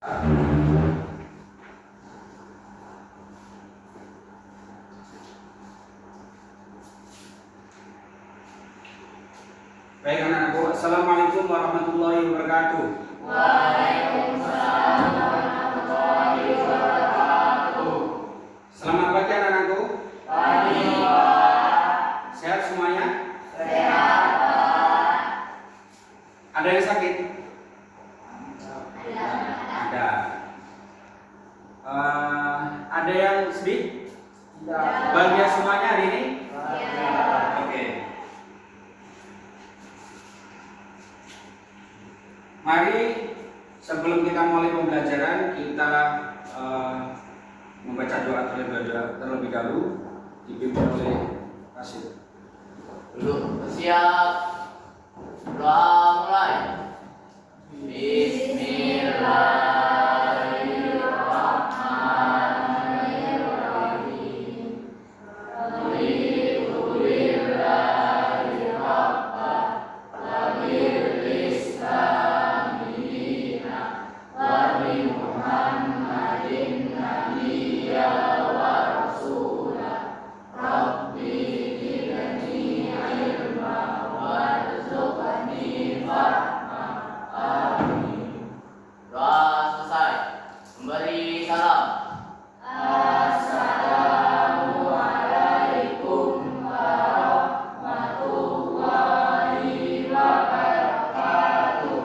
Baik anak-anakku, Assalamualaikum warahmatullahi wabarakatuh. Waalaikumsalam warahmatullahi wabarakatuh. Selamat pagi anak-anakku. Pagi, Pak. Sehat semuanya? Sehat, Pak. Ada yang sakit? Ada. Ada yang sedih? Bahagia semuanya hari ini? Oke. Mari sebelum kita mulai pembelajaran kita membaca doa terlebih dahulu dipimpin oleh Rasid. Dulu siap. Doa mulai. Bismillahirrahmanirrahim. Alhamdulillahi rabbil wabil Islam dina wa bi Muhammadin nabiyya wa rasulah. Rabbi zidni ilma warzuqni fahma. Amin. Doa selesai. Memberi salam. Assalamualaikum warahmatullahi wabarakatuh.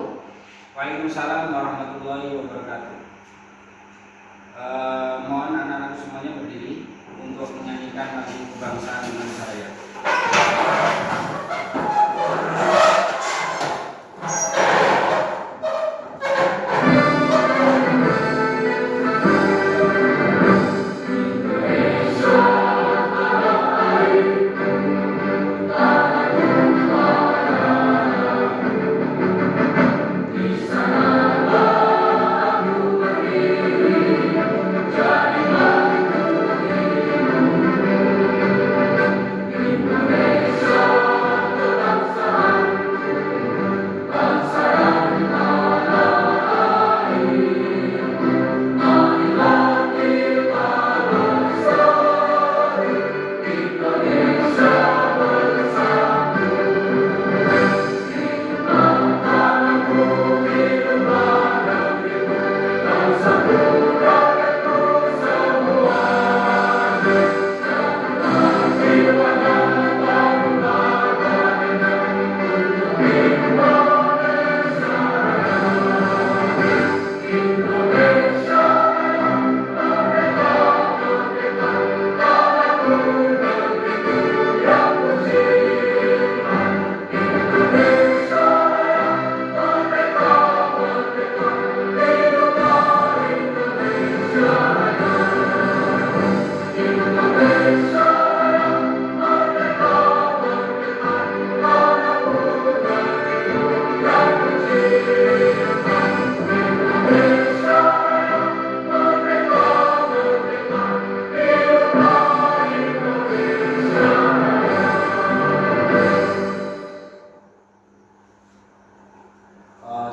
Waalaikumsalam warahmatullahi wabarakatuh. Mohon anak-anak semuanya berdiri untuk menyanyikan lagu kebangsaan dengan saya.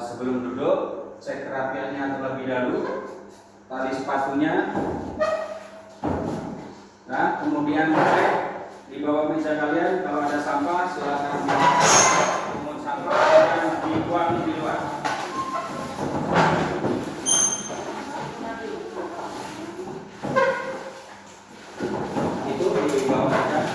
Sebelum duduk, cek kerapiannya terlebih dahulu, tali sepatunya, nah kemudian cek di bawah meja kalian kalau ada sampah silakan pungut sampah dan dibuang di luar. Itu di bawah meja.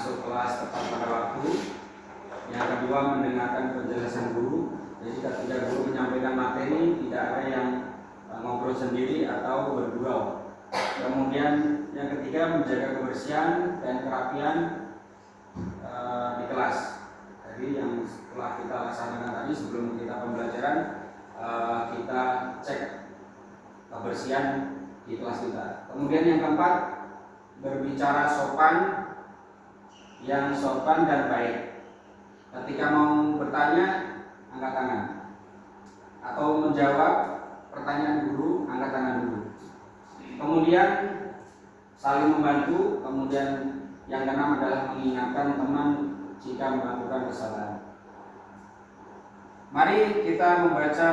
masuk kelas tepat pada waktu. Yang kedua, mendengarkan penjelasan guru. Jadi ketika guru menyampaikan materi, tidak ada yang ngobrol sendiri atau bergurau. Kemudian yang ketiga, menjaga kebersihan dan kerapian di kelas. Jadi yang setelah kita laksanakan tadi sebelum kita pembelajaran, kita cek kebersihan di kelas kita. Kemudian yang keempat, berbicara yang sopan dan baik. Ketika mau bertanya, angkat tangan. Atau menjawab pertanyaan guru, angkat tangan dulu. Kemudian saling membantu. Kemudian yang keenam adalah mengingatkan teman jika melakukan kesalahan. Mari kita membaca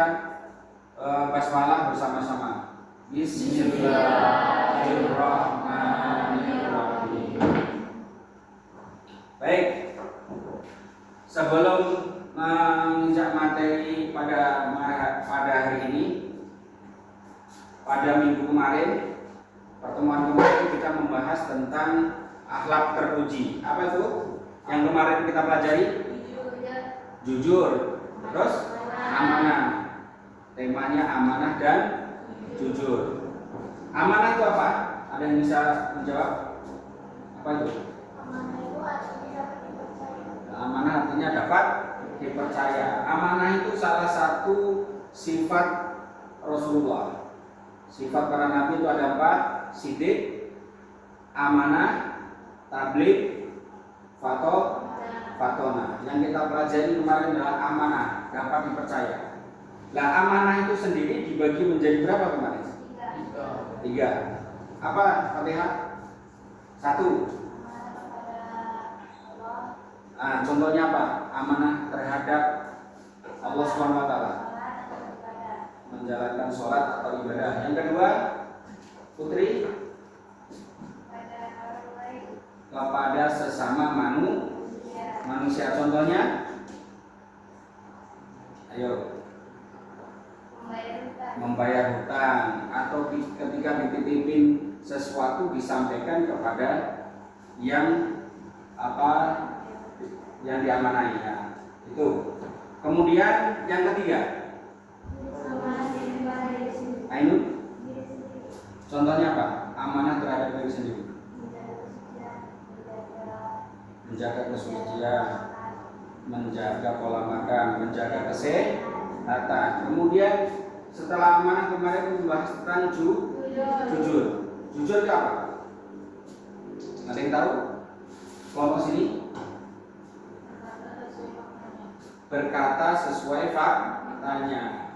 basmalah bersama-sama. Bismillahirrahmanirrahim. Baik. Sebelum menginjak materi pada hari ini, pada minggu kemarin, pertemuan kemarin kita membahas tentang akhlak terpuji. Apa itu? Yang kemarin kita pelajari? Jujur. Terus amanah. Temanya amanah dan jujur. Amanah itu apa? Ada yang bisa menjawab? Apa itu? Amanah artinya dapat dipercaya. Amanah itu salah satu sifat Rasulullah. Sifat para nabi itu ada 4: sidik, amanah, tabligh, fatona. Yang kita pelajari kemarin adalah amanah, dapat dipercaya. Nah, amanah itu sendiri dibagi menjadi berapa kemarin? 3. Apa, Fatihah? 1. Nah, contohnya apa? Amanah terhadap Allah SWT, menjalankan sholat atau ibadah. Yang kedua, Putri, kepada sesama manusia. Contohnya, ayo, membayar hutang, atau ketika dititipin sesuatu disampaikan kepada yang diamanai, ya. Itu. Kemudian yang ketiga, Ainun, contohnya apa? Amanah terhadap diri sendiri, menjaga kesucian, menjaga pola makan, menjaga kesehatan. Kemudian setelah amanah kemarin membahas tentang jujur. Jujur itu apa? Ada yang tahu? Kelompok sini. Berkata sesuai faktanya.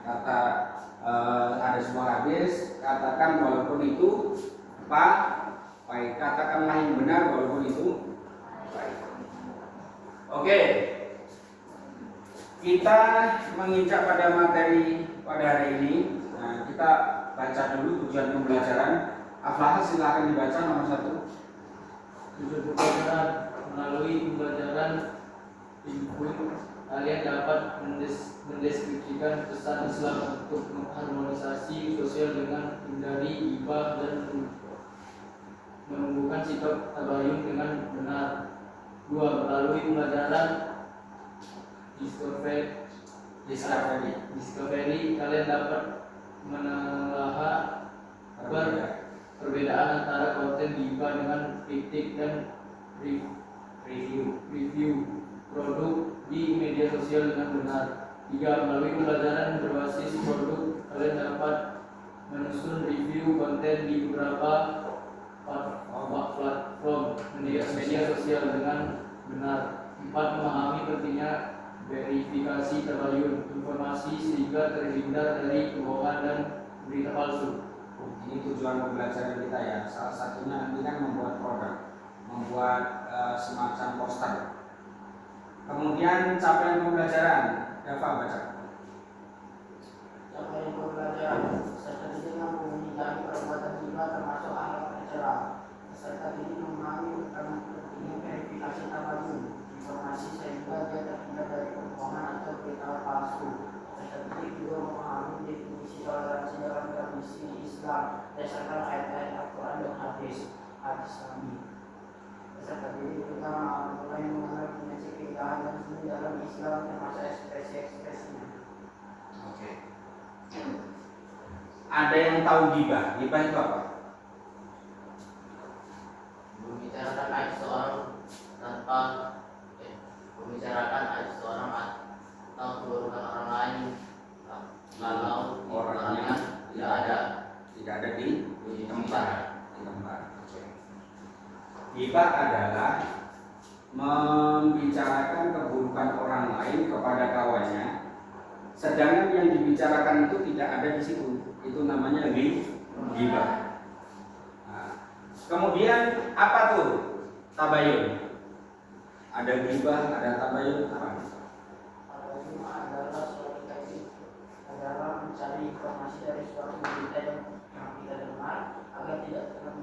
Ada sebuah hadis, katakan walaupun itu baik. Katakanlah yang benar walaupun itu baik. Oke. Kita menginjak pada materi pada hari ini. Nah, kita baca dulu tujuan pembelajaran. Aflah, silakan dibaca nomor 1. Tujuan pembelajaran: melalui pembelajaran input, kalian dapat mendeskripsikan pesan Islam untuk mengharmonisasi sosial dengan hindari ghibah dan menumbuhkan sikap tabayun dengan benar. 2. Melalui pembelajaran discovery, kalian dapat menelaah perbedaan antara konten ghibah dengan kritik dan review produk di media sosial dengan benar. 3. Melalui pembelajaran berbasis produk, kalian dapat menyusun review konten di beberapa platform media sosial dengan benar. 4. Memahami pentingnya verifikasi tabayun informasi sehingga terhindar dari kebohongan dan berita palsu. Ini tujuan pembelajaran kita, ya. Salah satunya nanti kan membuat produk, membuat semacam poster. Kemudian capaian pembelajaran, Dava baca. Capaian pembelajaran, peserta didik mampu menghindari perbuatan riba termasuk akhlak tercela. Peserta didik memahami tentang pentingnya verifikasi tabayun informasi sehingga dia terhindar dari kebohongan atau berita palsu. Peserta didik juga memahami definisi toleransi dalam tradisi Islam berdasarkan ayat-ayat Al-Quran dan hadis Nabi. Peserta didik juga pertama mulai mengenal dimensi keindahan dan seni dalam Islam termasuk ekspresi-ekspresinya. Oke. Ada yang tahu gibah? Gibah itu apa? Membicarakan aib seorang tanpa membicarakan aib seorang atau keburukan orang lain kalau orangnya tidak ada di tempat. Oke. Gibah adalah membicarakan keburukan orang lain kepada kawannya, sedangkan yang dibicarakan itu tidak ada di situ. Itu namanya gibah. Nah, kemudian apa tuh tabayun? Ada gibah, ada tabayun, apa? Tabayun adalah suatu teknik adalah mencari informasi dari suatu berita yang kita dengar agar tidak terlalu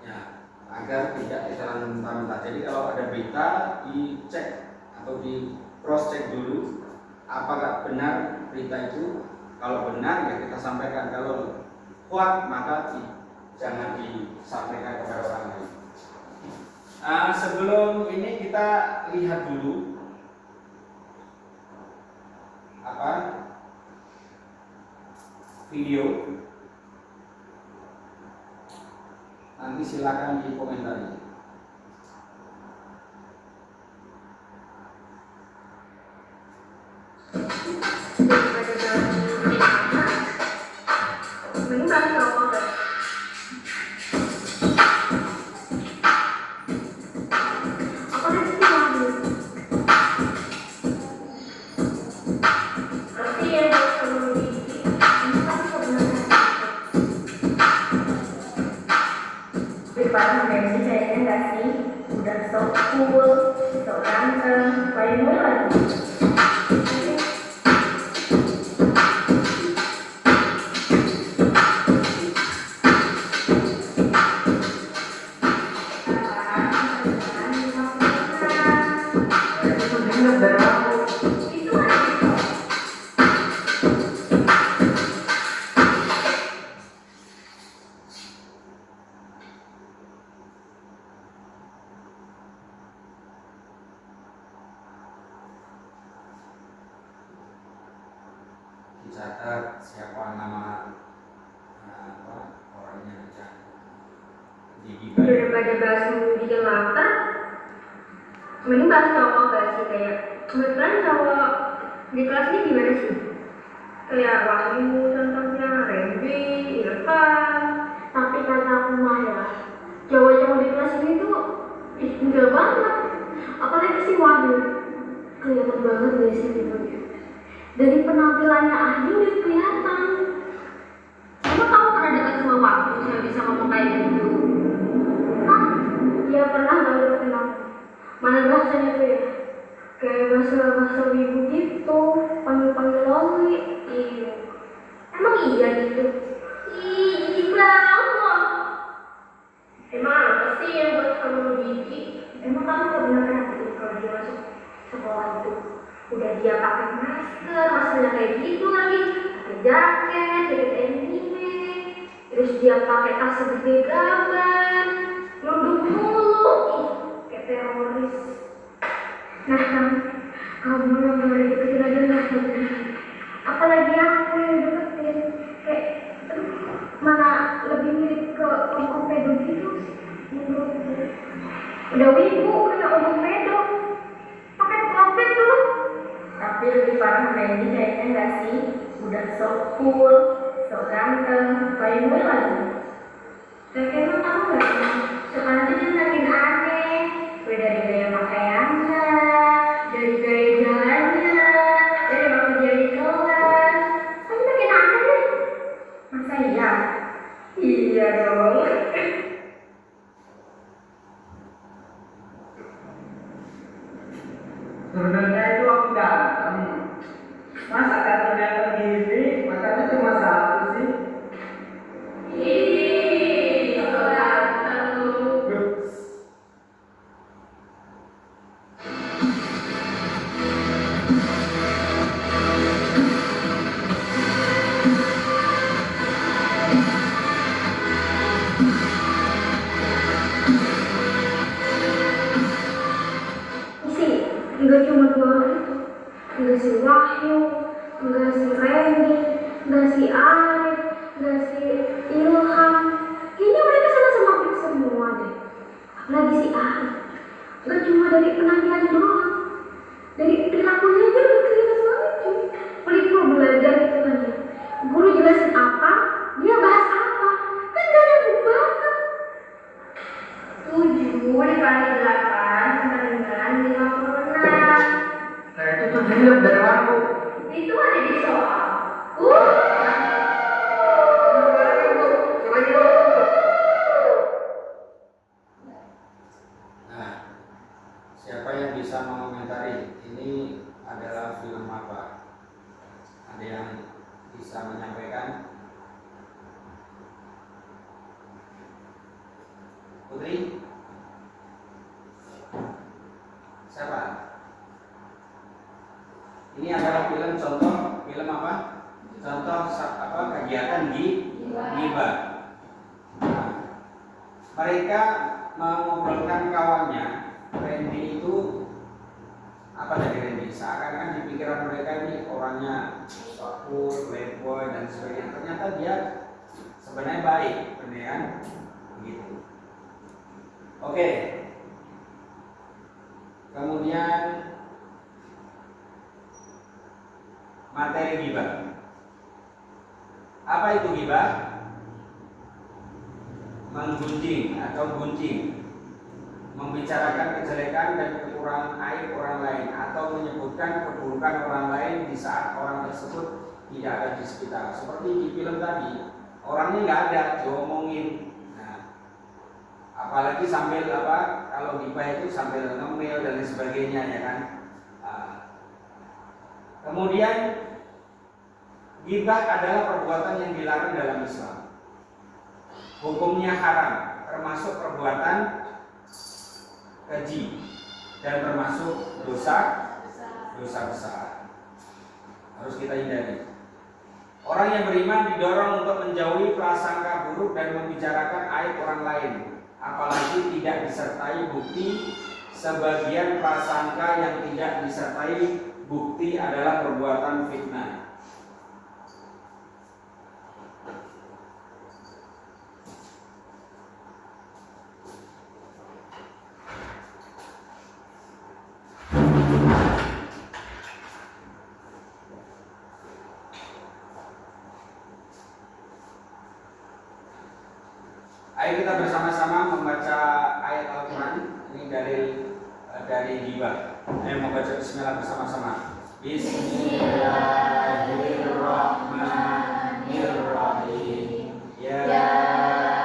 Ya, agar tidak ditelan mentah-mentah. Jadi kalau ada berita dicek atau di cross check dulu apakah benar berita itu. Kalau benar ya kita sampaikan, kalau kuat maka jangan disampaikan kepada orang lain. Sebelum ini kita lihat dulu video. Nanti silakan dikomentari. Depan Messi kayaknya nggak sih? Udah so cool, so ganteng, paling mulu lagi. Dicatat siapa nama orangnya aja. Daripada bahas bikin lapar, mending bahas cowok gak sih? Kayak kebetulan cowok di kelas ini gimana sih? Kayak Wahyu contohnya, Randy, Irfan. Tapi kata aku mah ya, cowok-cowok di kelas ini tuh enggak banget. Apalagi si Wahyu, kelihatan banget gak sih gitu. Dari penampilannya aja udah kelihatan. Emang kamu pernah dekat sama Wahyu yang bisa ngomong kayak gitu? Hah? Iya pernah gak deketin aku? Mana bahasanya tuh ya? Kayak bahasa wibu gitu, panggil-panggil loli. Iya. Emang iya gitu? Ih, jijik banget. Emang apa sih yang buat kamu jijik? Emang kamu gak pernah perhatiin kalau dia masuk sekolah itu? Udah dia pakai maskernya kayak gitu lagi, pakai jaket anime, terus dia pakai tas segede gaban, nunduk mulu, kayak teroris. Nah kamu yang boleh deketin aja nggak sih? Apalagi aku yang deketin, kayak mana lebih mirip ke om pedo gitu menurutku. Udah wibu kayak om pedo, pakai topeng tuh. Tapi lebih parah Randy kayaknya nggak sih? Udah so cool, so ganteng, paling mulu lagi. Kayak emang kamu nggak sih? Sekarang tuh dia makin aneh. Udah dari gaya pakaiannya, dari gaya jalannya, dari waktu dia di kelas. Kamu makin aneh deh. Masa iya? Iya dong. Sebenarnya itu aku datang. Masa datang gini, makanya cuma satu sih. Ih, so ganteng. Randy, nggak si Arif, nggak si Ilham. Kayaknya mereka sama-sama fix semua deh. Apalagi si Arif. Gak cuma dari penampilannya doang, dari perilakunya aja udah kelihatan banget cuy. Apalagi kalau belajar gitu kan ya. Guru jelasin apa, dia bahas apa. Kan gak nyambung banget. 7 dikali 8 sama dengan 56. Nah itu tujuannya dari mana Bu? Itu ada di soal. Suaranya Bu, coba aja Bu. Nah, siapa yang bisa mengomentari ini adalah film apa? Ada yang bisa menyampaikan? Putri? Siapa? Ini adalah film contoh, film apa? Contoh apa kegiatan gibah. Nah, mereka mengobrolkan kawannya. Randy itu apa tadi Randy? Seakan-akan di pikiran mereka ini orangnya cool, playboy dan sebagainya. Ternyata dia sebenarnya baik, benar kan? Begitu. Oke. Kemudian materi gibah. Apa itu gibah? Menggunjing atau gunjing, membicarakan kejelekan dan kekurangan aib orang lain atau menyebutkan keburukan orang lain di saat orang tersebut tidak ada di sekitar. Seperti di film tadi, orangnya nggak ada, diomongin. Nah, apalagi sambil apa? Kalau gibah itu sambil ngemil dan lain sebagainya, ya kan? Nah, kemudian gibah adalah perbuatan yang dilarang dalam Islam. Hukumnya haram, termasuk perbuatan keji dan termasuk dosa besar. Harus kita hindari. Orang yang beriman didorong untuk menjauhi prasangka buruk dan membicarakan aib orang lain, apalagi tidak disertai bukti. Sebagian prasangka yang tidak disertai bukti adalah perbuatan fitnah. Ayo kita bersama-sama membaca ayat Al-Quran. Ini dari gibah. Ayo membaca bismillah bersama-sama. Bismillahirrahmanirrahim. Ya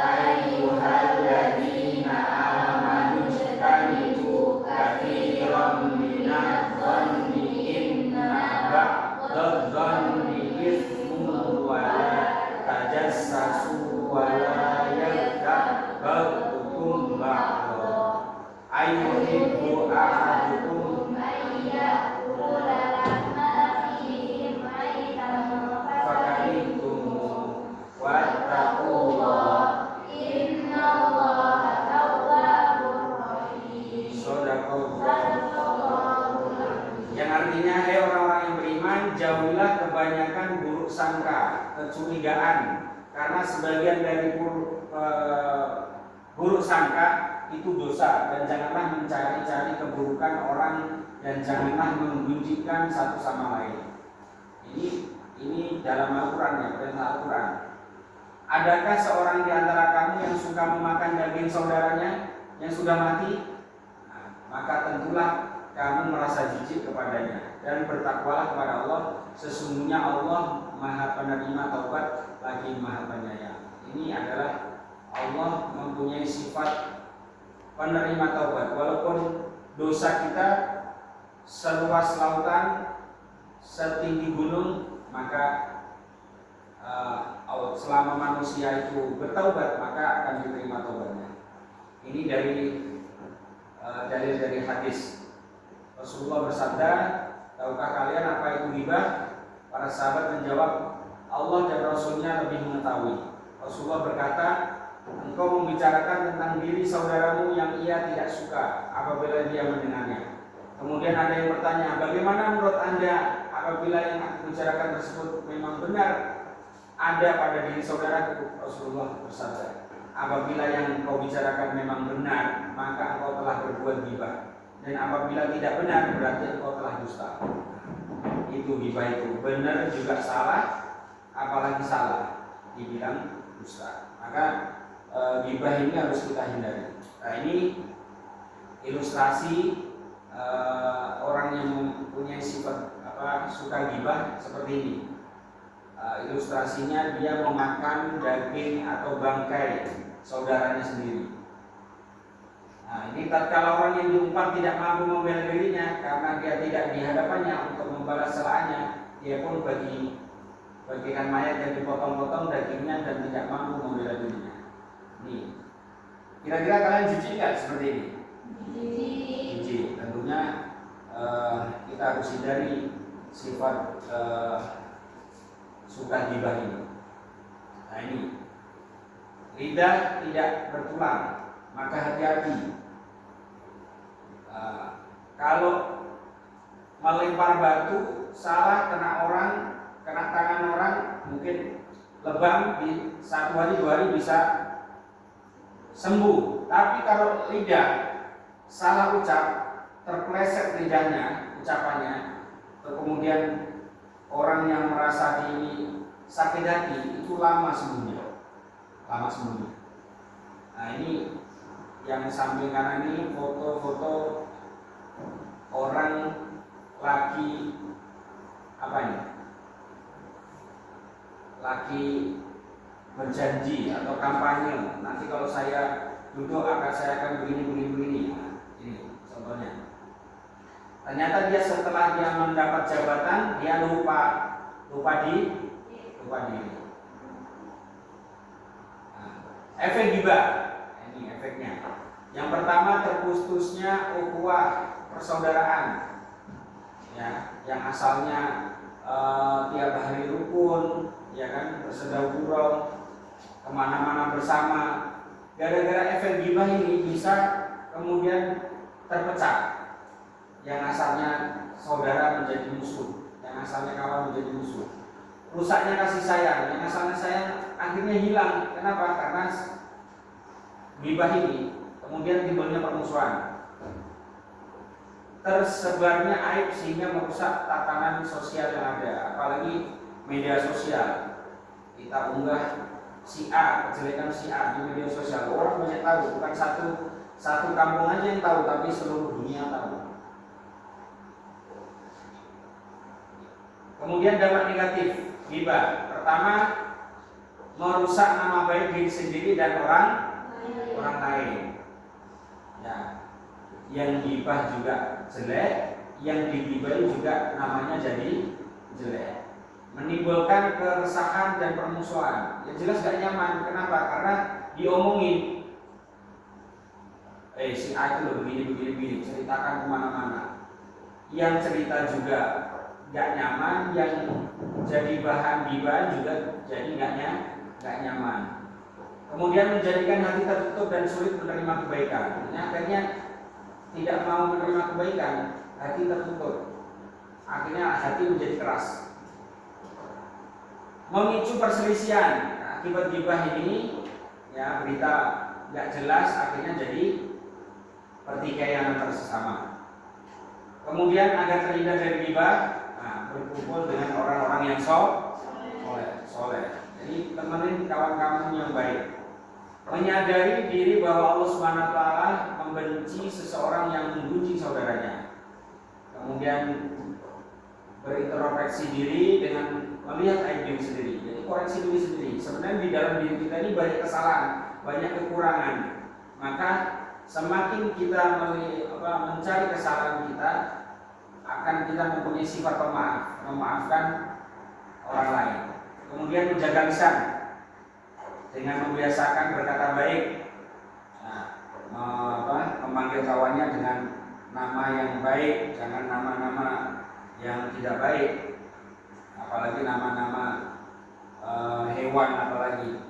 ayyuhalladzina amanu ijtanibu katsiran minadh-dhanni inna ba'dadh-dhanni itsmun wa la tajassasu wa la ba'dukum ba'da ayyuhibbu ahadukum fakarihtum wattaqullah innallaha tawwabur rahim. Yang artinya, hai orang-orang yang beriman, jauhilah kebanyakan buruk sangka, kecurigaan, karena sebagian dari buruk sangka itu dosa, dan janganlah mencari-cari keburukan orang dan janganlah menggunjingkan satu sama lain. Ini dalam Al-Quran, ya, perintah Al-Quran. Adakah seorang di antara kamu yang suka memakan daging saudaranya yang sudah mati? Nah, maka tentulah kamu merasa jijik kepadanya dan bertakwalah kepada Allah. Sesungguhnya Allah Maha Penerima Taubat lagi Maha Penyayang. Ini adalah Allah mempunyai sifat penerima taubat. Walaupun dosa kita seluas lautan, setinggi gunung, maka selama manusia itu bertaubat, maka akan diterima taubatnya. Ini dalil dari hadis. Rasulullah bersabda, tahukah kalian apa itu ghibah? Para sahabat menjawab, Allah dan Rasulnya lebih mengetahui. Rasulullah berkata, engkau membicarakan tentang diri saudaramu yang ia tidak suka apabila dia mendengarnya. Kemudian ada yang bertanya, bagaimana menurut Anda apabila yang aku bicarakan tersebut memang memang benar ada pada diri saudara, Rasulullah bersabda, apabila yang kau bicarakan memang benar, maka engkau telah berbuat ghibah, dan apabila tidak benar berarti engkau telah dusta. Itu ghibah itu, benar juga salah, apalagi salah dibilang dusta. Maka ghibah ini harus kita hindari. Nah, ini ilustrasi orang yang mempunyai sifat suka ghibah seperti ini. Ilustrasinya dia memakan daging atau bangkai saudaranya sendiri. Nah, ini tatkala orang yang diumpat tidak mampu membela dirinya karena dia tidak di hadapannya untuk membalas celahnya, dia pun bagikan mayat yang dipotong-potong dagingnya dan tidak mampu membela dirinya. Nih, kira-kira kalian jijik nggak seperti ini? Jijik. Tentunya kita harus hindari sifat suka ghibah ini. Nah, ini lidah tidak bertulang, maka hati-hati. Kalau melempar batu salah, kena orang, kena tangan orang, mungkin lebam di 1 hari 2 hari bisa sembuh. Tapi kalau lidah salah ucap, terpleset lidahnya, ucapannya, kemudian orang yang merasa ini sakit hati, itu lama sembuhnya. Nah, ini yang samping kanan ini foto-foto orang lagi lagi berjanji atau kampanye. Nanti kalau saya duduk saya akan begini. Nah, ini contohnya. Ternyata dia setelah dia mendapat jabatan, dia lupa diri. Nah, efek ghibah, ini efeknya. Yang pertama, terputusnya ukhuwah persaudaraan, ya, yang asalnya tiap hari rukun, ya kan, bersedekah kemana-mana bersama. Gara-gara efek ghibah ini bisa kemudian terpecah. Yang asalnya saudara menjadi musuh, yang asalnya kawan menjadi musuh. Rusaknya kasih sayang, yang asalnya sayang akhirnya hilang. Kenapa? Karena ghibah ini kemudian timbulnya permusuhan. Tersebarnya aib sehingga merusak tatanan sosial yang ada, apalagi media sosial. Kita unggah si A, kejelekan si A di media sosial, orang banyak tahu, bukan satu kampung aja yang tahu, tapi seluruh dunia tahu. Kemudian dampak negatif ghibah. Pertama, merusak nama baik diri sendiri dan orang lain. Ya, yang ghibah juga jelek, yang dighibahi juga namanya jadi jelek. Menimbulkan keresahan dan permusuhan. Yang jelas gak nyaman. Kenapa? Karena diomongin. Si A itu loh begini, ceritakan kemana-mana. Yang cerita juga gak nyaman, yang jadi bahan ghibah juga jadi gak nyaman. Kemudian menjadikan hati tertutup dan sulit menerima kebaikan. Akhirnya tidak mau menerima kebaikan, hati tertutup. Akhirnya hati menjadi keras. Memicu perselisihan. Akibat ghibah ini, ya, berita gak jelas, akhirnya jadi pertikaian antar sesama. Kemudian agar terhindar dari ghibah, berkumpul dengan orang-orang yang soleh. Jadi temenin kawan-kawan yang baik. Menyadari diri bahwa Allah SWT membenci seseorang yang membenci saudaranya. Kemudian berintrospeksi diri dengan melihat aib diri sendiri. Jadi koreksi diri sendiri. Sebenarnya di dalam diri kita ini banyak kesalahan, banyak kekurangan. Maka semakin kita mencari kesalahan kita, akan kita mempunyai sifat pemaaf, memaafkan orang lain. Kemudian menjaga lisan dengan membiasakan berkata baik. Memanggil kawannya dengan nama yang baik, jangan nama-nama yang tidak baik, apalagi nama-nama hewan apalagi.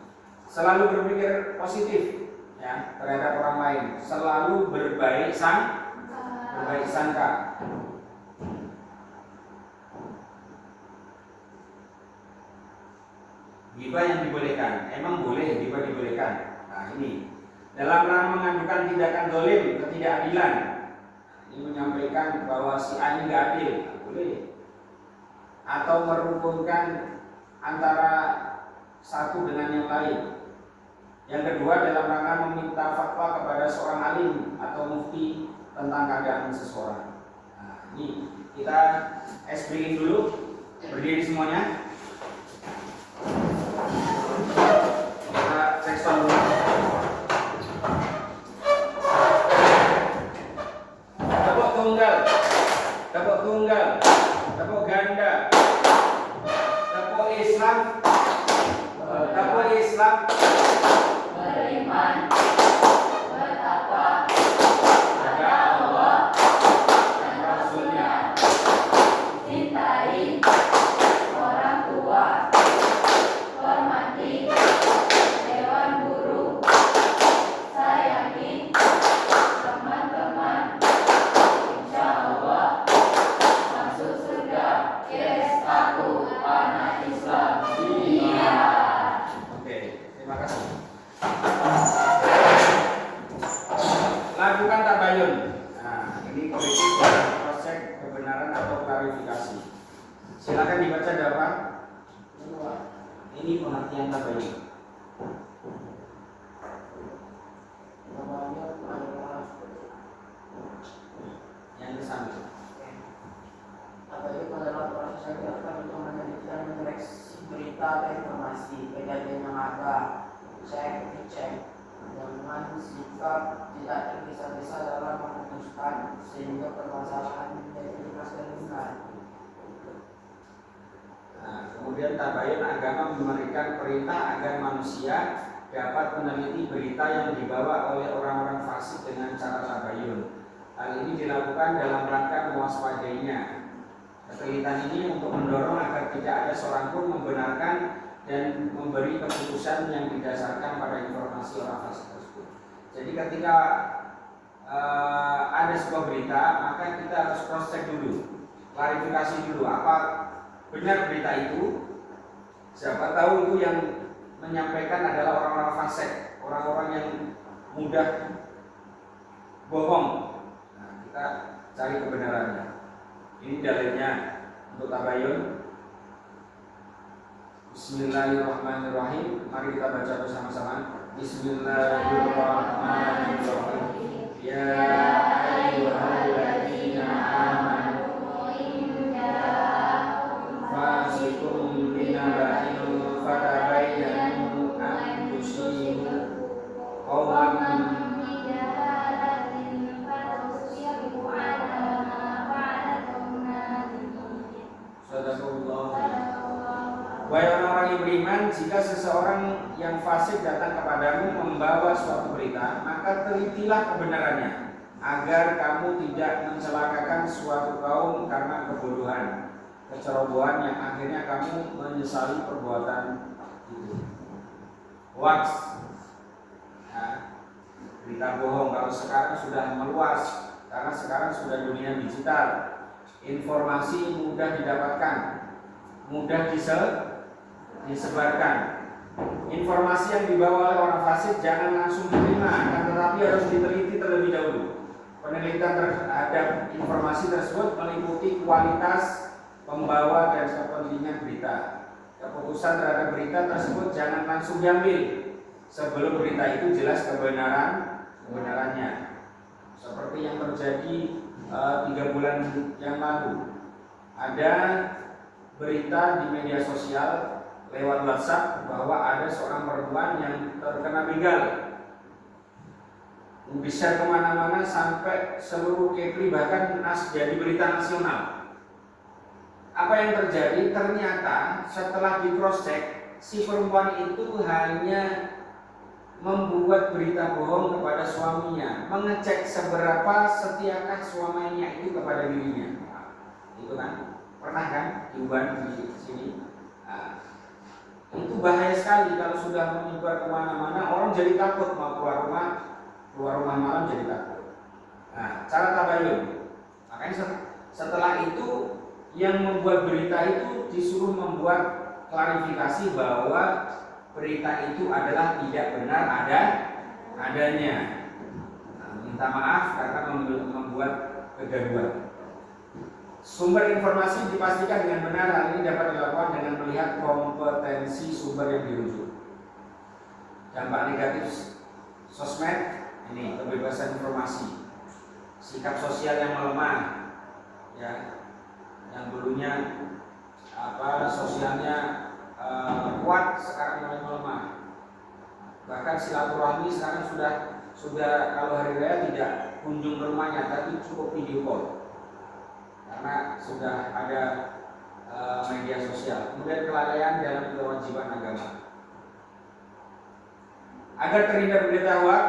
Selalu berpikir positif, ya, terhadap orang lain, selalu berbaik sangka. Ghibah yang dibolehkan, emang boleh ghibah dibolehkan. Nah ini dalam rangka mengadukan tindakan dolim, ketidakadilan. Ini menyampaikan bahwa si A ini nggak adil, nah, boleh. Atau merukunkan antara satu dengan yang lain. Yang kedua dalam rangka meminta fatwa kepada seorang alim atau mufti tentang keadaan seseorang. Nah, ini kita explain dulu, berdiri semuanya. Kita cek sound dulu. Tepuk tunggal, tepuk tunggal, tepuk ganda, tepuk Islam, tepuk Islam. Beriman, bertakwa Kepada Allah dan Rasulnya, cintai orang tua, hormati dewan guru, sayangi teman-teman, insya Allah masuk surga. Yes, aku anak Islam. Iya. Oke, terima kasih. Lakukan tabayun. Nah, ini kritik proses kebenaran atau klarifikasi. Silakan dibaca dapat. Ini pengertian tabayun. Tabayun adalah Yang kesamping. tabayun adalah proses yang dilakukan untuk meneliti dan menyeleksi berita atau informasi kejadian yang ada, cek, dicek, dengan sikap tidak tergesa-gesa dalam memutuskan sehingga permasalahan menjadi jelas dan benar. Nah, kemudian tabayun agama memberikan perintah agar manusia dapat meneliti berita yang dibawa oleh orang-orang fasik dengan cara tabayun. Hal ini dilakukan dalam rangka mewaspadainya. Ketelitian ini untuk mendorong agar tidak ada seorang pun membenarkan dan memberi keputusan yang didasarkan pada informasi orang fasik tersebut. Jadi ketika ada sebuah berita, maka kita harus cross check dulu, klarifikasi dulu apa benar berita itu. Siapa tahu itu yang menyampaikan adalah orang-orang fasik, orang-orang yang mudah bohong. Nah, kita cari kebenarannya. Ini dalilnya untuk tabayun. Bismillahirrahmanirrahim. Mari kita baca bersama-sama. Bismillahirrahmanirrahim. Ya ayyuhalladzina amanu fasikum binaba'in fatabayyanu an tusibu qauman Wahai orang-orang yang beriman, jika seseorang yang fasik datang kepadamu membawa suatu berita, maka telitilah kebenarannya, agar kamu tidak mencelakakan suatu kaum karena kebodohan, kecerobohan yang akhirnya kamu menyesali perbuatan itu. Hoax, ya, berita bohong kalau sekarang sudah meluas, karena sekarang sudah dunia digital, informasi mudah didapatkan, mudah disebarkan. Informasi yang dibawa oleh orang fasik jangan langsung diterima, akan tetapi harus diteliti terlebih dahulu. Penelitian terhadap informasi tersebut meliputi kualitas pembawa dan kepentingan berita. Keputusan terhadap berita tersebut jangan langsung diambil sebelum berita itu jelas kebenarannya. Seperti yang terjadi 3 bulan yang lalu, ada berita di media sosial lewat WhatsApp bahwa ada seorang perempuan yang terkena begal, bisa kemana-mana sampai seluruh Kepri, bahkan jadi berita nasional. Apa yang terjadi? Ternyata setelah di cross check, si perempuan itu hanya membuat berita bohong kepada suaminya, mengecek seberapa setiakah suaminya itu kepada dirinya. Itu kan pernah kan diubah di sini. Nah, itu bahaya sekali kalau sudah menyebar kemana-mana, orang jadi takut mau keluar rumah malam jadi takut. Nah, cara tabayun. Makanya setelah itu yang membuat berita itu disuruh membuat klarifikasi bahwa berita itu adalah tidak benar adanya. Nah, minta maaf karena membuat kegaduhan. Sumber informasi dipastikan dengan benar. Hal ini dapat dilakukan dengan melihat kompetensi sumber yang dirujuk. Dampak negatif sosmed ini kebebasan informasi, sikap sosial yang melemah, ya, yang dulunya sosialnya kuat sekarang mulai melemah. Bahkan silaturahmi sekarang sudah kalau hari raya tidak kunjung ke rumahnya, tapi cukup video call karena sudah ada media sosial. Kemudian kelalaian dalam kewajiban agama. Agar terhindar berita hoax,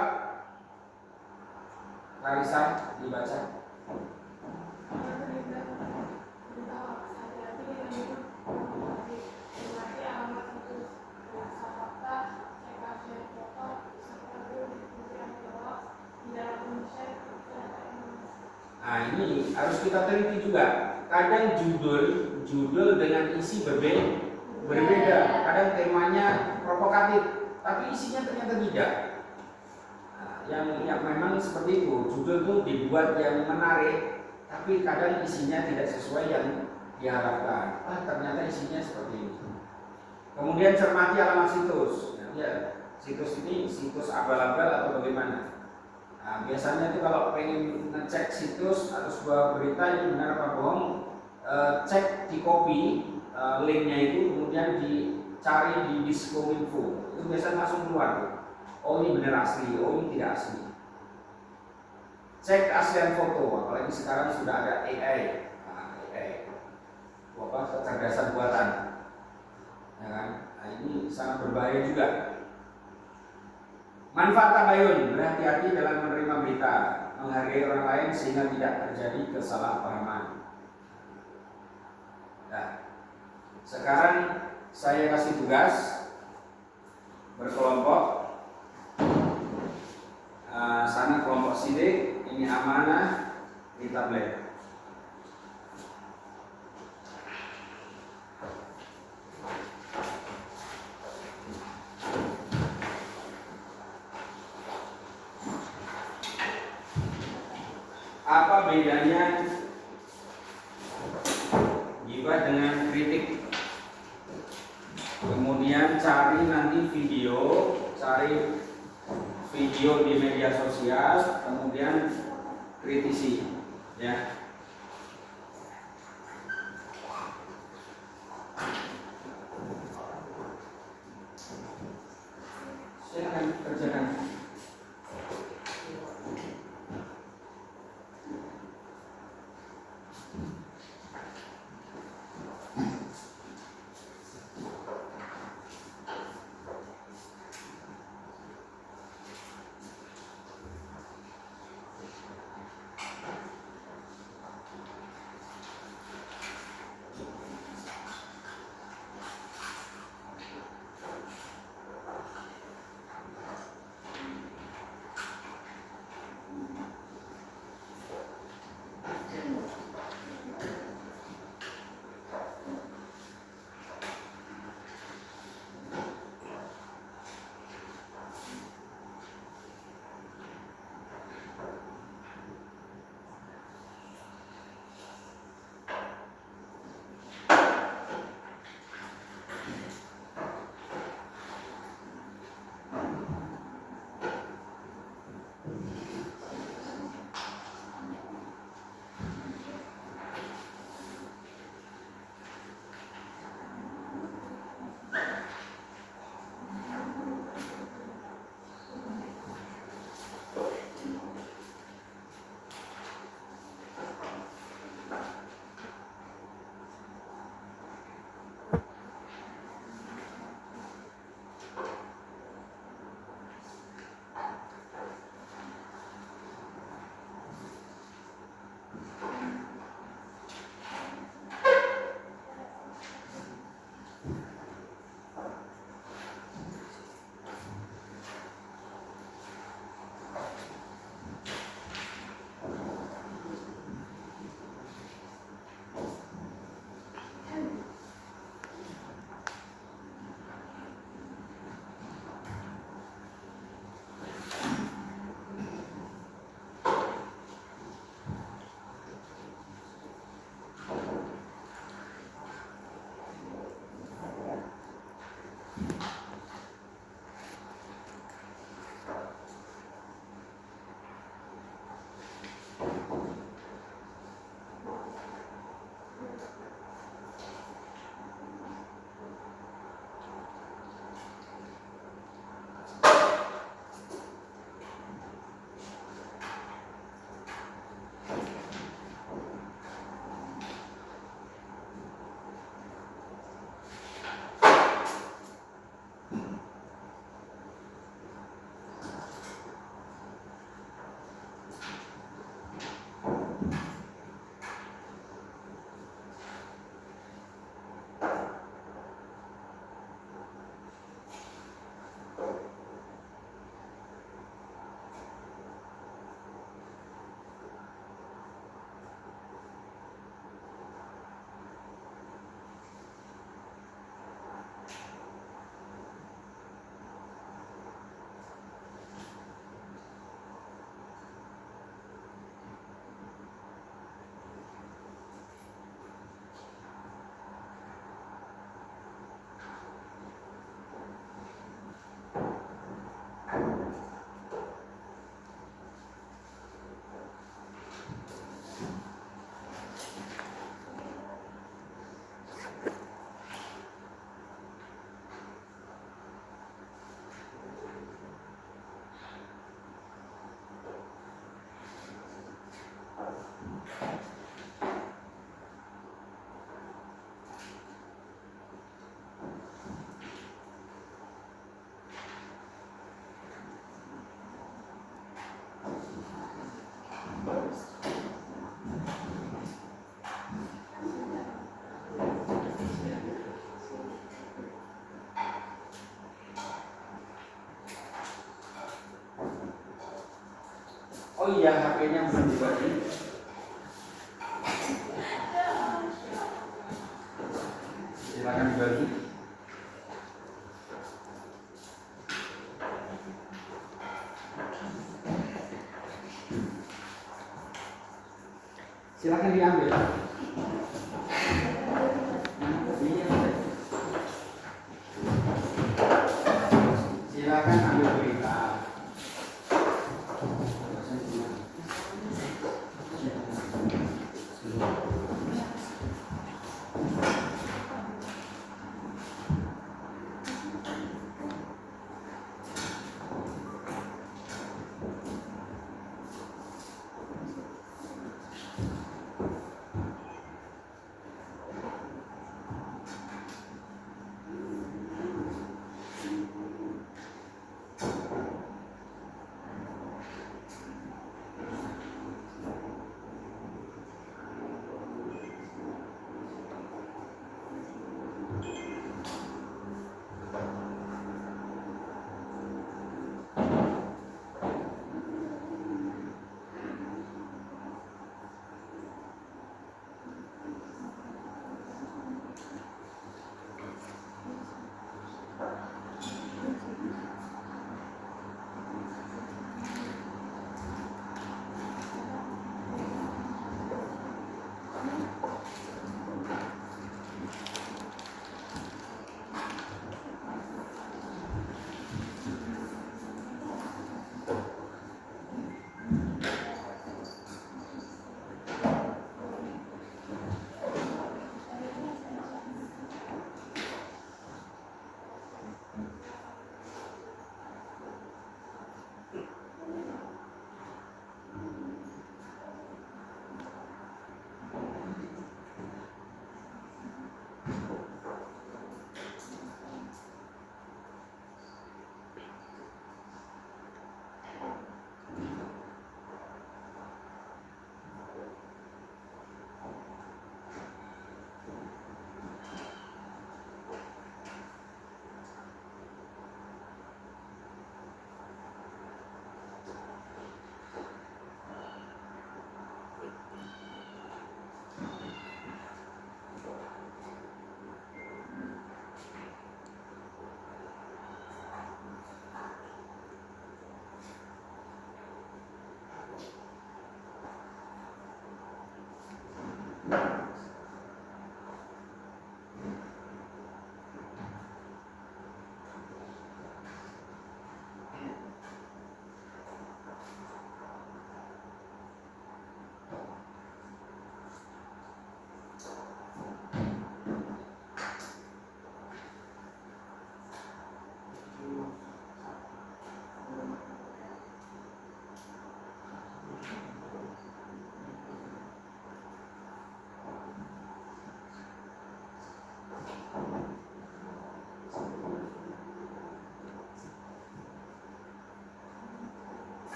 Larissa dibaca. Nah, ini harus kita teliti juga. Kadang judul dengan isi berbeda. Kadang temanya provokatif, tapi isinya ternyata tidak. Nah, yang memang seperti itu. Judul itu dibuat yang menarik, tapi kadang isinya tidak sesuai yang diharapkan. Ternyata isinya seperti ini. Kemudian cermati alamat situs. Ya, situs ini situs abal-abal atau bagaimana? Nah, biasanya itu kalau pengen ngecek situs atau sebuah berita ini benar apa bohong, cek di copy linknya itu, kemudian dicari di Diskominfo, itu biasanya langsung keluar. Oh ini benar asli, oh ini tidak asli. Cek keaslian foto, apalagi sekarang sudah ada AI, kecerdasan buatan, ya kan? Nah, ini sangat berbahaya juga. Manfaat tabayun, berhati-hati dalam menerima berita, menghargai orang lain sehingga tidak terjadi kesalahpahaman. Nah, sekarang saya kasih tugas berkelompok. Sana kelompok sidik, ini amanah di tablet. Apa bedanya gibah dengan kritik? Kemudian cari nanti cari video di media sosial, kemudian kritisi, ya. Silakan kerjakan. Oh iya, HP-nya belum dibagi. Silakan dibagi. Silakan diambil. Silakan ambil berita.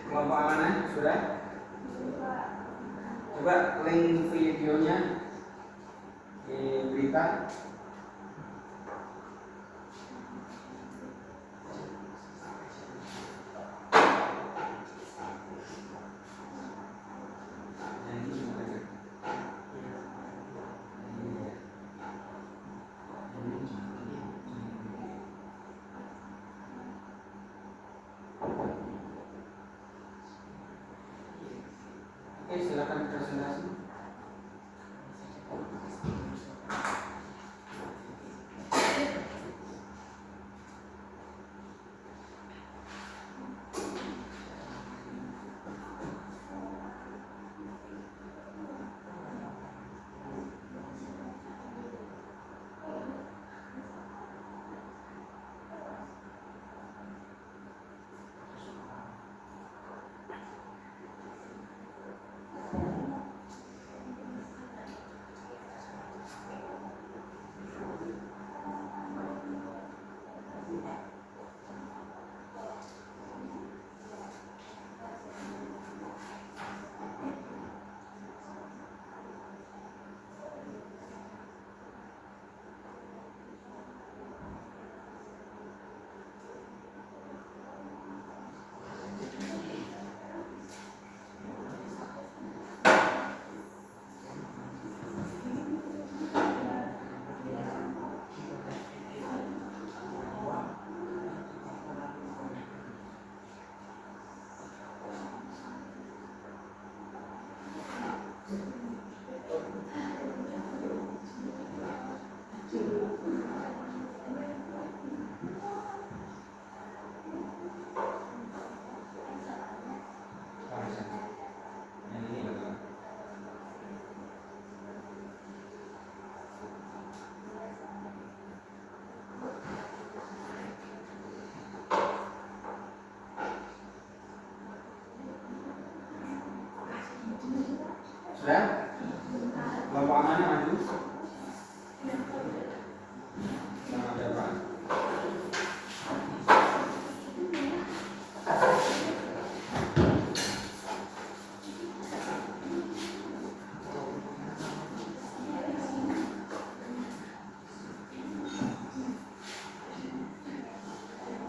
Kelompok amanah sudah? Coba link videonya diberikan. Oke, silakan presentasi. Sudah? Kelompok amanah maju. Sama depan.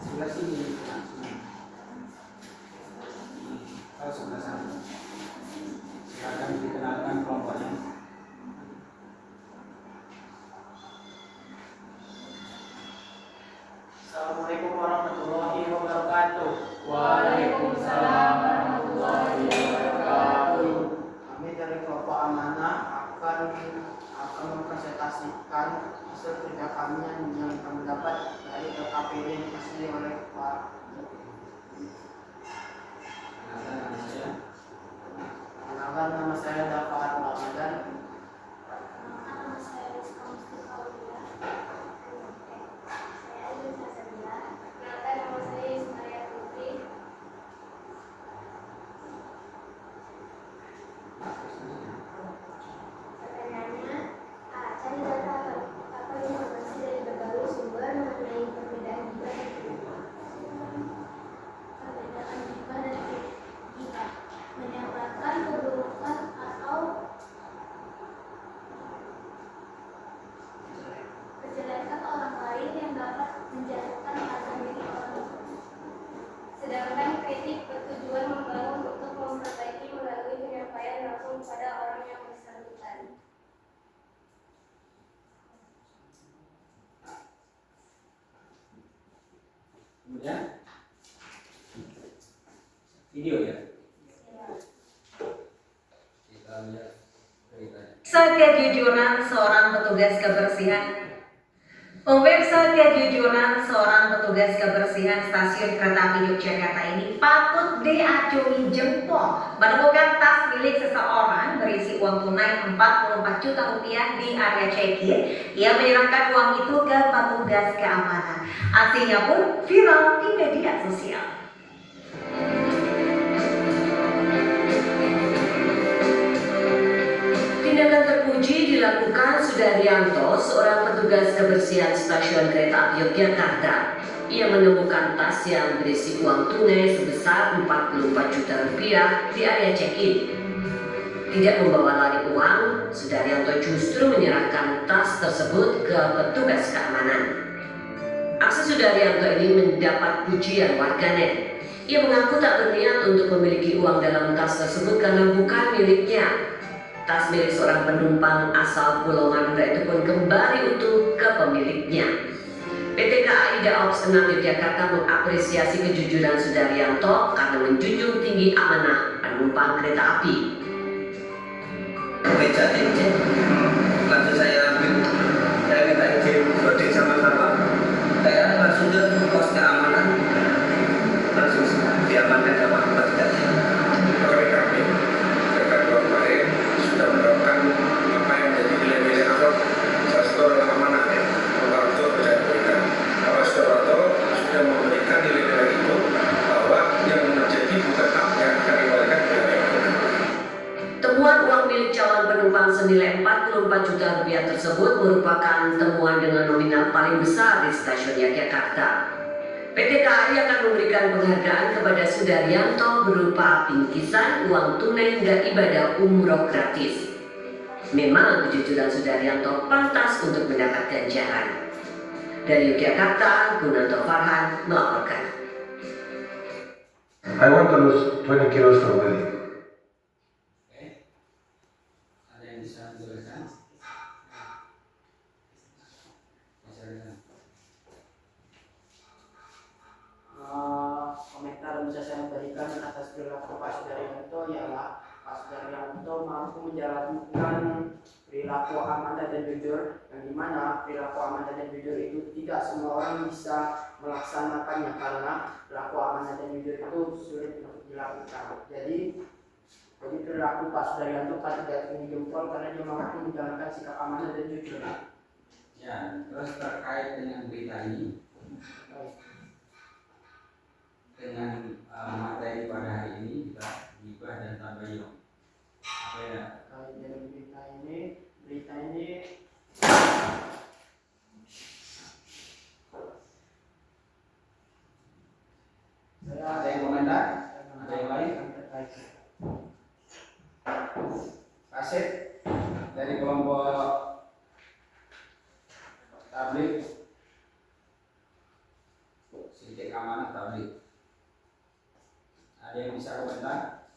Sebelah sini. Oh, sebelah sana. Silakan dikenalkan kelompoknya. Assalamualaikum warahmatullahi wabarakatuh. Waalaikumsalam warahmatullahi wabarakatuh. Kami dari kelompok amanah akan mempresentasikan hasil kerja kami yang kami dapat dari LKPD yang dikasih oleh Pak. Kenalkan, nama saya Dafar Ramadan. Nama saya Rizka Mustafa Aulia. Saya Aziza Sabila. Kenalkan, nama saya Ismail Putri. Pertanyaannya, cari data apa informasi dari berbagai sumber mengenai perbedaan gibah dan gibah. Perbedaan gibah dan gibah menyebarkan keburukan atau kejelekan orang lain yang dapat menjatuhkan harga diri orang lain. Sedangkan kritik bertujuan membangun untuk memperbaiki melalui penyampaian langsung pada orang yang bersangkutan. Kemudian video ya. Kita lihat beritanya. Saat kejujuran seorang petugas kebersihan Pemirsa, kejujuran seorang petugas kebersihan stasiun kereta api Yogyakarta ini patut diacungi jempol. Menemukan tas milik seseorang berisi uang tunai 44 juta rupiah di area check-in. Ia menyerahkan uang itu ke petugas keamanan. Aksinya pun viral di media sosial. Tindakan terpuji dilakukan Sudaryanto, seorang petugas kebersihan stasiun kereta api Yogyakarta. Ia menemukan tas yang berisi uang tunai sebesar 44 juta rupiah di area check-in. Tidak membawa lari uang, Sudaryanto justru menyerahkan tas tersebut ke petugas keamanan. Aksi Sudaryanto ini mendapat pujian warganet. Ia mengaku tak berniat untuk memiliki uang dalam tas tersebut karena bukan miliknya. Tas milik seorang penumpang asal Pulau Madura itu pun kembali utuh ke pemiliknya. PT KAI Daops 6 Yogyakarta mengapresiasi kejujuran Sudaryanto karena menjunjung tinggi amanah penumpang kereta api. Meja cincin, langsung saya ambil, saya minta izin boarding sama-sama. Saya langsung ke pos keamanan, langsung diamankan sama petugasnya. Kami rekan kemarin sudah menerapkan apa yang menjadi nilai-nilai akhlak salah satu adalah amanah ya, untuk percaya berikan. Bapak Sudaryanto sudah memberikan nilai-nilai itu bahwa yang menjadi bukan hak yang akan dikembalikan kepada yang benar. Temuan uang milik calon penumpang senilai 44 juta rupiah tersebut merupakan temuan dengan nominal paling besar di stasiun Yogyakarta. PT KAI akan memberikan penghargaan kepada Sudaryanto berupa bingkisan, uang tunai, hingga ibadah umroh gratis. Memang kejujuran Sudaryanto pantas untuk mendapat ganjaran. Dari Yogyakarta, Gunanto Farhan melaporkan. I want to lose 20 kilos for wedding. Ada yang bisa menjelaskan? Komentar yang bisa saya berikan atas perilaku Pak Sudaryanto ialah Pak Sudaryanto mampu menjalankan perilaku amanah dan jujur, yang dimana perilaku amanah dan jujur itu tidak semua orang bisa melaksanakannya karena perilaku amanah dan jujur itu sulit untuk dilakukan. Jadi perilaku Pak Sudaryanto patut diacungi jempol karena dia mampu menjalankan sikap amanah dan jujur. Ya, terus terkait dengan berita ini, dengan materi pada hari ini kita gibah dan tabayun. Apa ya? Terkait dengan berita ini Ada yang komentar? Ada yang lain? Kasih dari kelompok tablik Sintik Amanah Tablik. Ada yang bisa komentar?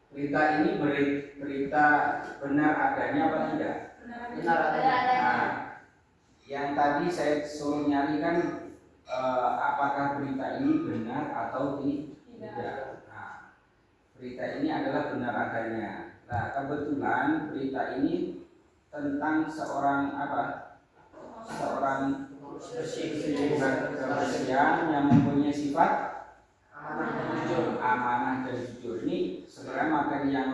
Berita ini berita benar adanya apa tidak? benar adanya. Nah, yang tadi saya suruh nyari kan apakah berita ini benar atau tidak? Nah, berita ini adalah benar adanya. Nah, kebetulan berita ini tentang seorang kebersihan yang mempunyai sifat amanah dan jujur. Ini sebenarnya materi yang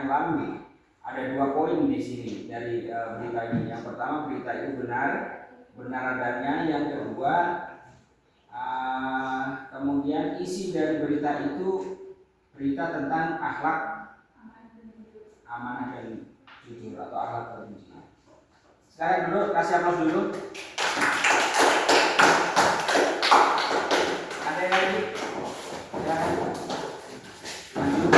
lama. Ada 2 poin di sini dari berita ini. Yang pertama, berita itu benar adanya. Yang kedua, kemudian isi dari berita itu berita tentang akhlak amanah dan jujur atau akhlak terpuji. Sekarang dulu kasih aplaus dulu. Ada yang lagi? Ya. Lanjut.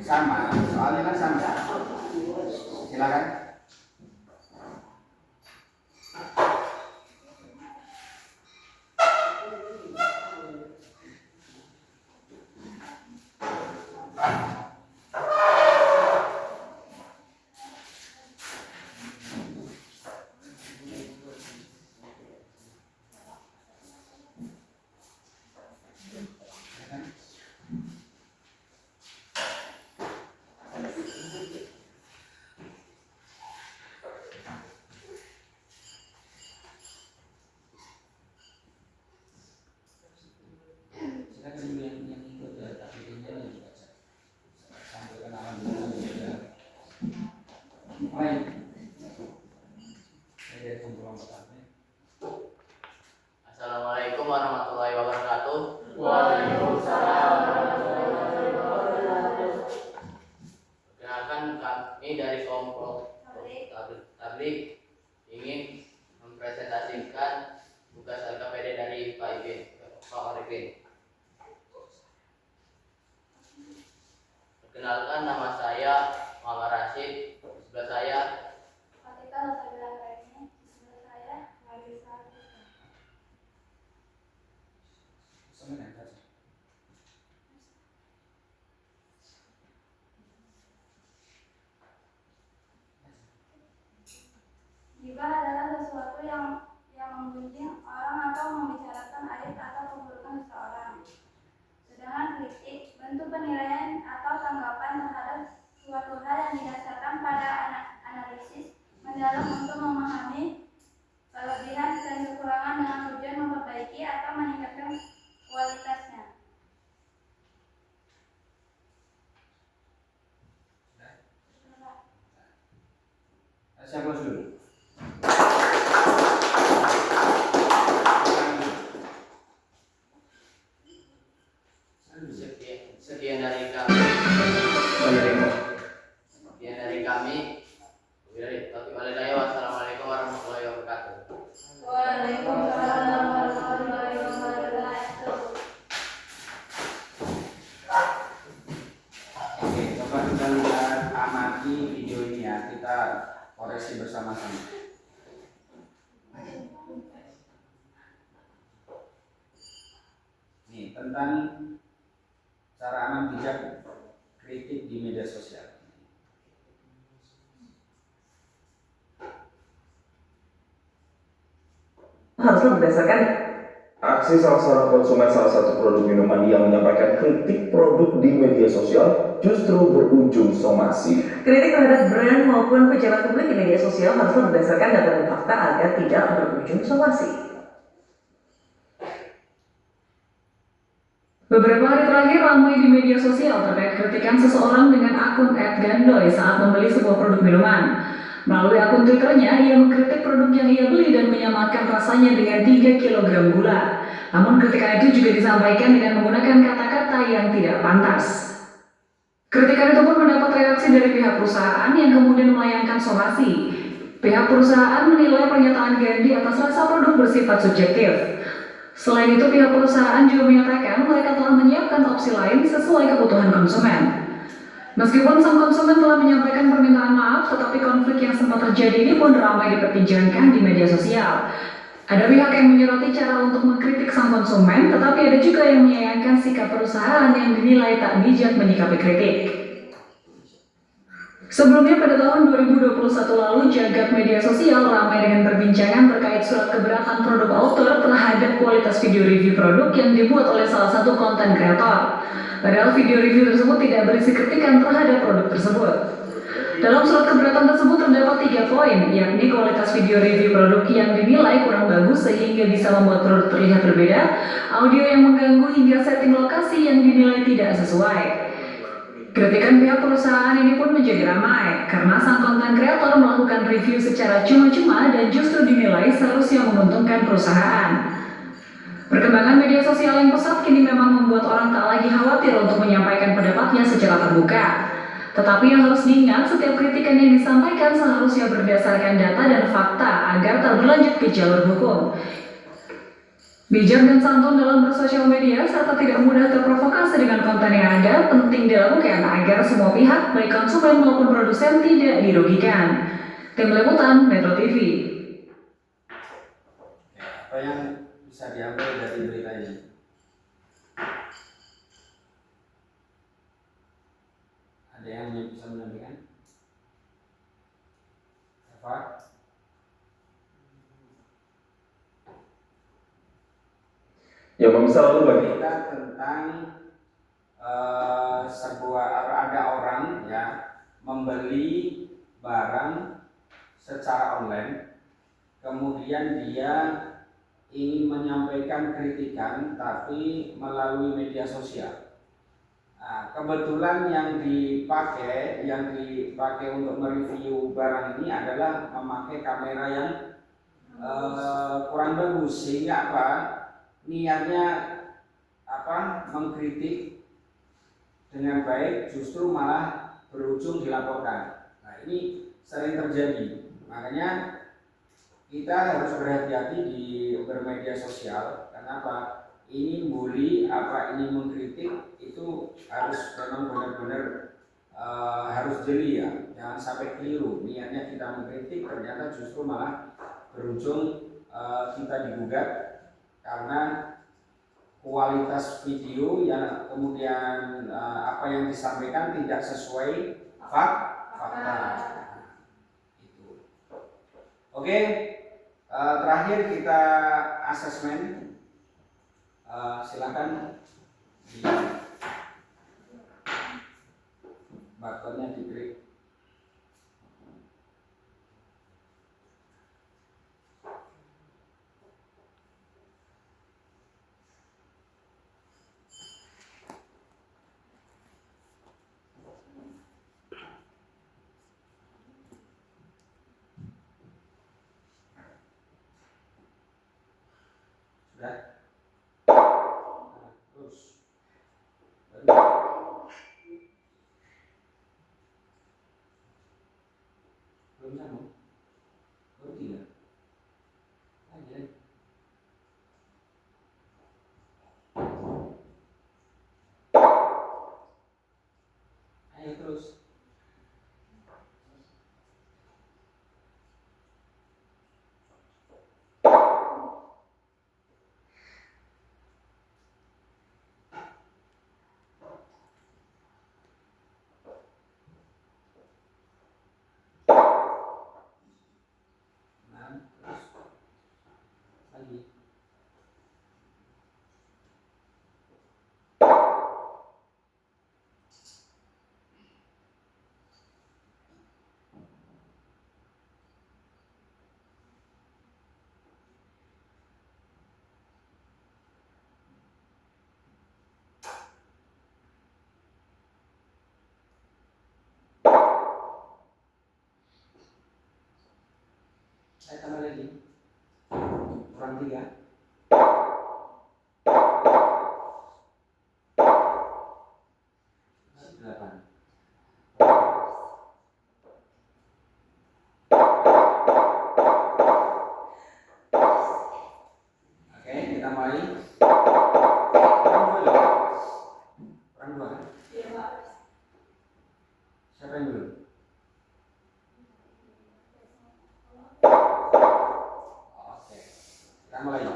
Sama, soalnya kan sama. Silakan. Assalamualaikum warahmatullahi wabarakatuh. Waalaikumsalam warahmatullahi wabarakatuh. Perkenalkan, kami dari kelompok Tablik ingin mempresentasikan tugas LKPD dari Pak Arifin. Perkenalkan, nama saya Muhammad Rashid. Sebelah saya Fatika Nusabila Raini. Sebelah saya Marisa. Gibah adalah sesuatu yang menggunjing orang atau membicarakan aib atau keburukan seseorang. Sedangkan kritik, bentuk penilaian atau tanggapan terhadap suatu hal yang didasarkan pada analisis mendalam untuk memahami kelebihan dan kekurangan dengan tujuan memperbaiki atau meningkatkan kualitasnya. Siapa dulu? sekian dari kami. Wassalamualaikum warahmatullahi wabarakatuh. Waalaikumsalam warahmatullahi wabarakatuh. Oke, coba kita lihat, amati video ini ya, kita koreksi bersama-sama. Nih, tentang cara aman bijak kritik di media sosial. Harusnya berdasarkan aksi salah seorang konsumen salah satu produk minuman yang menyampaikan kritik produk di media sosial justru berujung somasi. kritik terhadap brand maupun pejabat publik di media sosial harusnya berdasarkan data dan fakta agar tidak berujung somasi. Beberapa hari terakhir ramai di media sosial terkait kritikan seseorang dengan akun @gandoy saat membeli sebuah produk minuman. Melalui akun Twitternya, ia mengkritik produk yang ia beli dan menyamakan rasanya dengan 3 kg gula. Namun kritikan itu juga disampaikan dengan menggunakan kata-kata yang tidak pantas. Kritikan itu pun mendapat reaksi dari pihak perusahaan yang kemudian melayangkan somasi. Pihak perusahaan menilai pernyataan Gandhi atas rasa produk bersifat subjektif. Selain itu, pihak perusahaan juga menyatakan mereka telah menyiapkan opsi lain sesuai kebutuhan konsumen. Meskipun sang konsumen telah menyampaikan permintaan maaf, tetapi konflik yang sempat terjadi ini pun ramai diperbincangkan di media sosial. Ada pihak yang menyoroti cara untuk mengkritik sang konsumen, tetapi ada juga yang menyayangkan sikap perusahaan yang dinilai tak bijak menyikapi kritik. Sebelumnya pada tahun 2021 lalu, jagat media sosial ramai dengan perbincangan terkait surat keberatan produk autor terhadap kualitas video review produk yang dibuat oleh salah satu konten kreator. Padahal video review tersebut tidak berisi kritikan terhadap produk tersebut. Dalam surat keberatan tersebut terdapat 3 poin, yakni kualitas video review produk yang dinilai kurang bagus sehingga bisa membuat produk terlihat berbeda, audio yang mengganggu hingga setting lokasi yang dinilai tidak sesuai. Kritikan pihak perusahaan ini pun menjadi ramai karena sang konten kreator melakukan review secara cuma-cuma dan justru dinilai seharusnya menguntungkan perusahaan. Perkembangan media sosial yang pesat kini memang membuat orang tak lagi khawatir untuk menyampaikan pendapatnya secara terbuka. Tetapi yang harus diingat, setiap kritikan yang disampaikan seharusnya berdasarkan data dan fakta agar tak berlanjut ke jalur hukum. Bijak dan santun dalam bersosial media serta tidak mudah terprovokasi dengan konten yang ada penting dilakukan agar semua pihak, baik konsumen maupun produsen, tidak dirugikan. Tim Liputan Metro TV. Apa yang bisa diambil dari berita ini? Ada yang bisa menyampaikan? Eva? Ya, pemirsa, lalu bagi Berita tentang ada orang ya membeli barang secara online, kemudian dia ingin menyampaikan kritikan tapi melalui media sosial. Nah, kebetulan yang dipakai untuk mereview barang ini adalah memakai kamera yang kurang bagus, sehingga apa? Niatnya mengkritik dengan baik justru malah berujung dilaporkan. Nah, ini sering terjadi. Makanya kita harus berhati-hati di bermedia sosial. Kenapa? Ini bully, ini mengkritik, itu harus memang benar-benar harus jeli ya. Jangan sampai keliru. Niatnya kita mengkritik, ternyata justru malah berujung kita digugat karena kualitas video yang kemudian apa yang disampaikan tidak sesuai fakta. Itu. Oke, terakhir kita asesmen. Silakan di buttonnya diklik. Sudah? Terus. Belum sambung? Baru tidak? Aja. Ayo terus. Lagi. Saya tambah lagi. Kurang 3. Masih 8. Oke, kita mulai. Kurang 2 loh. Kurang 2 kan? Iya, Pak. Siapa yang belum? Oke, kita mulai.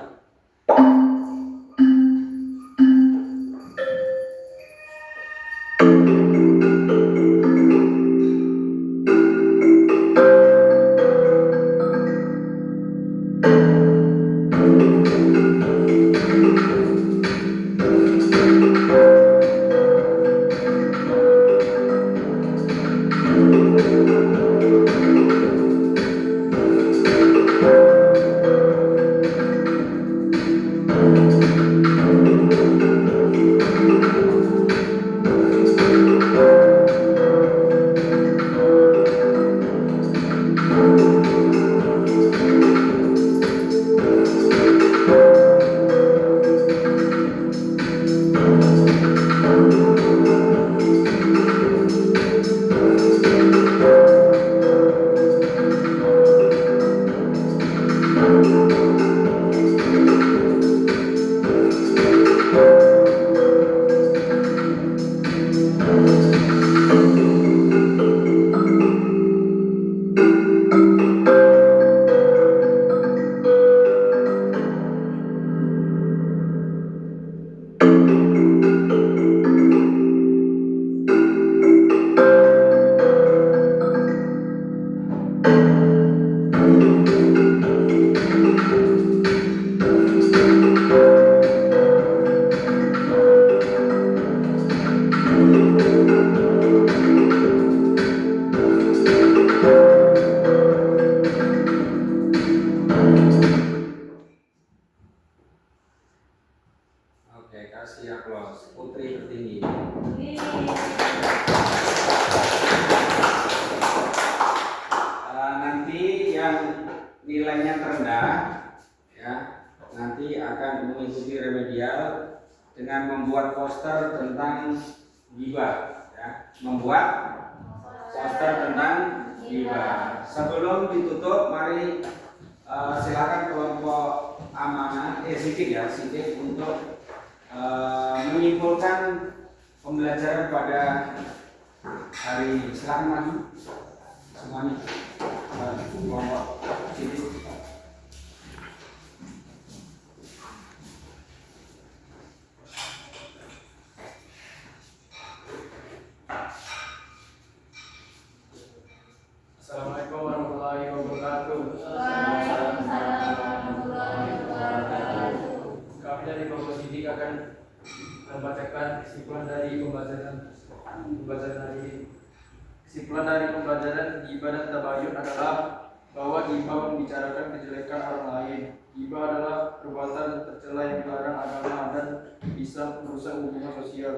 nanti akan mengikuti remedial dengan membuat poster tentang ghibah, ya. Membuat poster tentang ghibah. Sebelum ditutup, mari silakan kelompok amanah, Sidik untuk menyimpulkan pembelajaran pada hari ini. Silakan maju semuanya. Kelompok Sidik. Assalamualaikum warahmatullahi wabarakatuh. Kami dari kelompok Sidik akan membacakan kesimpulan dari pembelajaran ghibah dan tabayun adalah bahwa ghibah membicarakan kejelekan orang lain. Ghibah adalah perbuatan tercela yang dilarang agama dan bisa merusak hubungan sosial.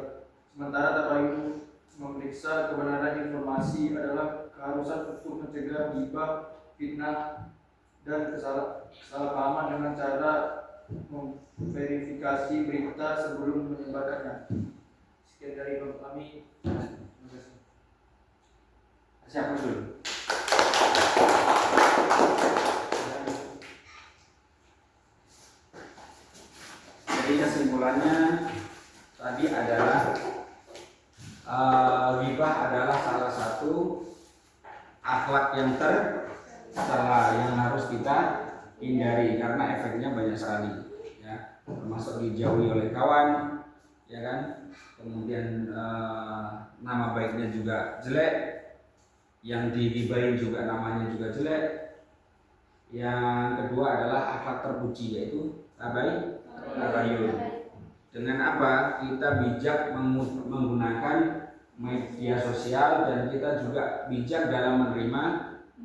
Sementara tabayun memeriksa kebenaran informasi adalah keharusan untuk mencegah ghibah, fitnah, dan kesalahpahaman dengan cara memverifikasi berita sebelum menyebarkannya. Sekian dari kami. Terima kasih. Siapa dulu? Jadi kesimpulannya tadi adalah ghibah adalah salah satu akhlak yang tercela yang harus kita hindari karena efeknya banyak sekali, ya, termasuk dijauhi oleh kawan, ya kan, kemudian nama baiknya juga jelek, yang digibahin juga namanya juga jelek. Yang kedua adalah akhlak terpuji, yaitu tabayun. Dengan apa? Kita bijak menggunakan media sosial dan kita juga bijak dalam menerima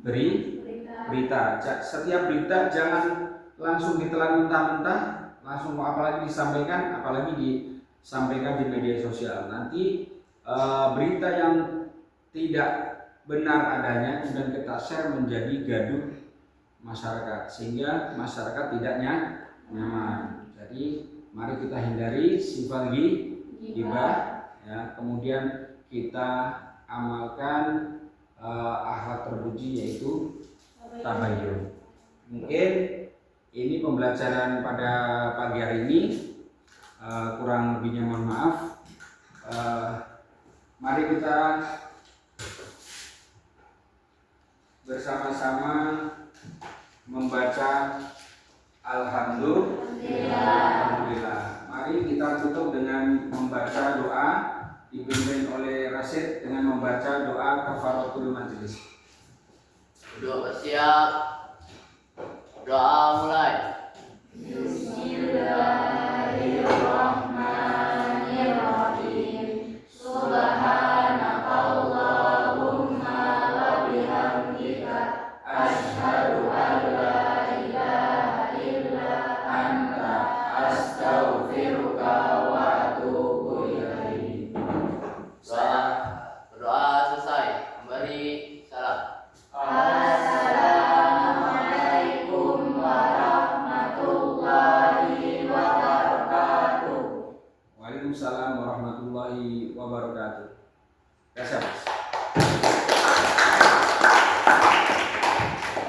berita. Setiap berita jangan langsung ditelan mentah-mentah, langsung apalagi disampaikan di media sosial. Nanti berita yang tidak benar adanya kemudian kita share menjadi gaduh masyarakat sehingga masyarakat tidak nyaman. Jadi mari kita hindari sifat ghibah, ya. Kemudian kita amalkan akhlak terpuji yaitu tabayun. Mungkin ini pembelajaran pada pagi hari ini, kurang lebihnya mohon maaf. Mari kita bersama-sama membaca Alhamdulillah. Mari kita tutup dengan membaca doa dipimpin oleh Rasid dengan membaca doa kafaratul majelis. Doa siap. Doa